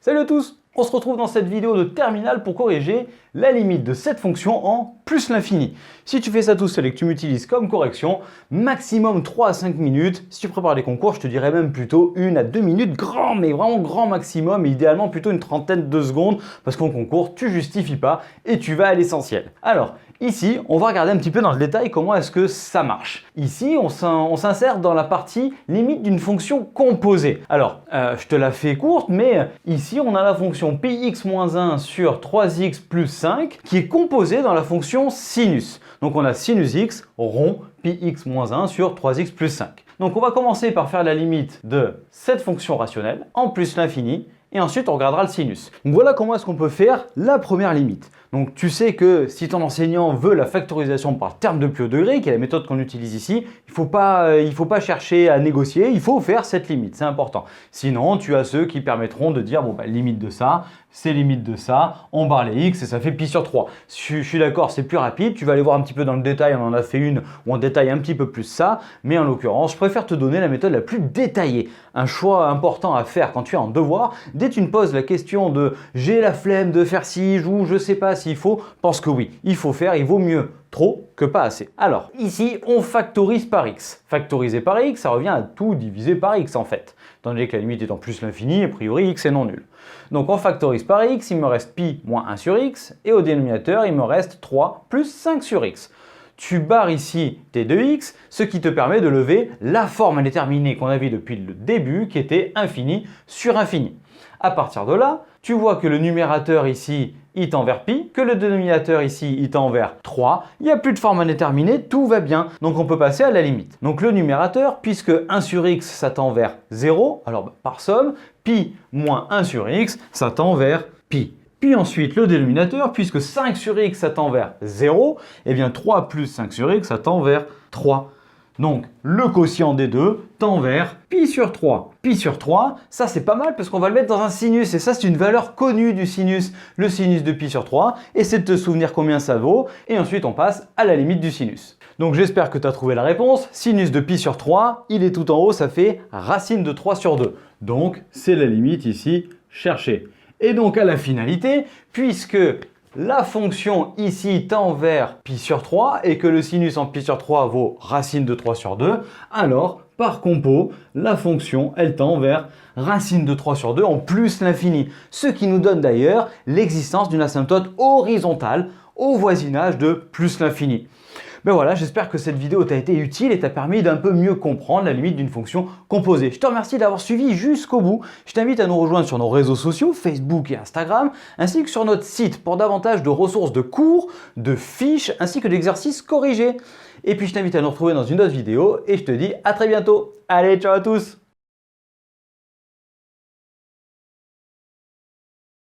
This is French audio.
Salut à tous! On se retrouve dans cette vidéo de terminale pour corriger la limite de cette fonction en plus l'infini. Si tu fais ça tout seul et que tu m'utilises comme correction, maximum 3 à 5 minutes. Si tu prépares les concours, je te dirais même plutôt 1 à 2 minutes, grand, mais vraiment grand maximum, et idéalement plutôt une trentaine de secondes, parce qu'en concours, tu justifies pas et tu vas à l'essentiel. Alors, ici, on va regarder un petit peu dans le détail comment est-ce que ça marche. Ici, on s'insère dans la partie limite d'une fonction composée. Alors, je te la fais courte, mais ici, on a la fonction πx-1 sur 3x plus 5 qui est composée dans la fonction sinus. Donc, on a sinus x rond πx-1 sur 3x plus 5. Donc, on va commencer par faire la limite de cette fonction rationnelle en plus l'infini. Et ensuite, on regardera le sinus. Donc voilà comment est-ce qu'on peut faire la première limite. Donc tu sais que si ton enseignant veut la factorisation par terme de plus haut degré, qui est la méthode qu'on utilise ici, il faut pas chercher à négocier, il faut faire cette limite, c'est important. Sinon, tu as ceux qui permettront de dire, bon bah limite de ça, c'est limite de ça, on barre les x et ça fait pi sur 3. Je suis d'accord, c'est plus rapide, tu vas aller voir un petit peu dans le détail, on en a fait une où on détaille un petit peu plus ça, mais en l'occurrence, je préfère te donner la méthode la plus détaillée. Un choix important à faire quand tu es en devoir, dès que tu me poses la question de j'ai la flemme de faire ci ou je sais pas s'il faut, pense que oui, il faut faire, il vaut mieux trop que pas assez. Alors, ici, on factorise par x. Factoriser par x, ça revient à tout diviser par x en fait. Étant donné que la limite est en plus l'infini, a priori x est non nul. Donc on factorise par x, il me reste pi moins 1 sur x, et au dénominateur, il me reste 3 plus 5 sur x. Tu barres ici tes 2x, ce qui te permet de lever la forme indéterminée qu'on a vue depuis le début, qui était infini sur infini. À partir de là, tu vois que le numérateur ici, il tend vers pi, que le dénominateur ici, il tend vers 3. Il n'y a plus de forme indéterminée, tout va bien. Donc on peut passer à la limite. Donc le numérateur, puisque 1 sur x, ça tend vers 0, alors par somme, pi moins 1 sur x, ça tend vers pi. Puis ensuite, le dénominateur, puisque 5 sur x, ça tend vers 0, et bien 3 plus 5 sur x, ça tend vers 3. Donc, le quotient des deux tend vers pi sur 3. Pi sur 3, ça c'est pas mal parce qu'on va le mettre dans un sinus. Et ça, c'est une valeur connue du sinus. Le sinus de pi sur 3. Et c'est de te souvenir combien ça vaut. Et ensuite, on passe à la limite du sinus. Donc, j'espère que tu as trouvé la réponse. Sinus de pi sur 3, il est tout en haut, ça fait racine de 3 sur 2. Donc, c'est la limite ici cherchée. Et donc, à la finalité, puisque la fonction ici tend vers pi sur 3 et que le sinus en pi sur 3 vaut racine de 3 sur 2, alors par compo, la fonction elle tend vers racine de 3 sur 2 en plus l'infini. Ce qui nous donne d'ailleurs l'existence d'une asymptote horizontale au voisinage de plus l'infini. Ben voilà, j'espère que cette vidéo t'a été utile et t'a permis d'un peu mieux comprendre la limite d'une fonction composée. Je te remercie d'avoir suivi jusqu'au bout. Je t'invite à nous rejoindre sur nos réseaux sociaux, Facebook et Instagram, ainsi que sur notre site pour davantage de ressources de cours, de fiches, ainsi que d'exercices corrigés. Et puis je t'invite à nous retrouver dans une autre vidéo et je te dis à très bientôt. Allez, ciao à tous!